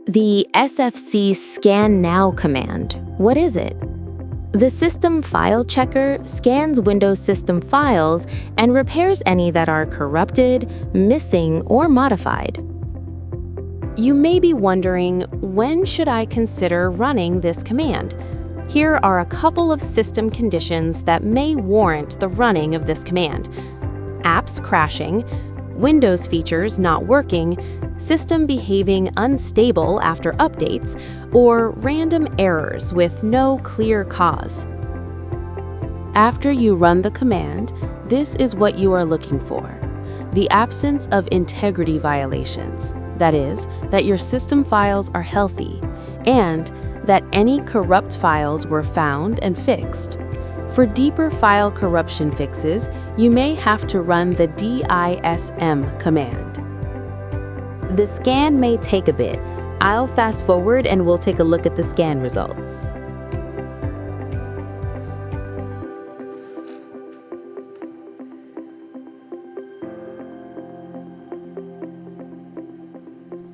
The SFC scannow command. What is it? The system file checker scans Windows system files and repairs any that are corrupted, missing, or modified. You may be wondering, when should I consider running this command? Here are a couple of system conditions that may warrant the running of this command: apps crashing, Windows features not working, system behaving unstable after updates, or random errors with no clear cause. After you run the command, this is what you are looking for: the absence of integrity violations, that is, that your system files are healthy, and that any corrupt files were found and fixed. For deeper file corruption fixes, you may have to run the DISM command. The scan may take a bit. I'll fast forward and we'll take a look at the scan results.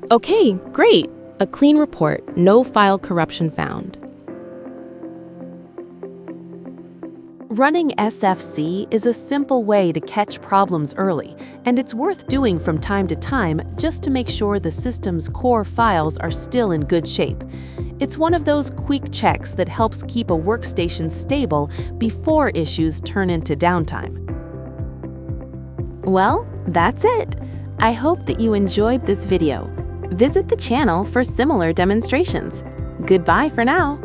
Okay, great. A clean report, no file corruption found. Running SFC is a simple way to catch problems early, and it's worth doing from time to time just to make sure the system's core files are still in good shape. It's one of those quick checks that helps keep a workstation stable before issues turn into downtime. Well, that's it. I hope that you enjoyed this video. Visit the channel for similar demonstrations. Goodbye for now.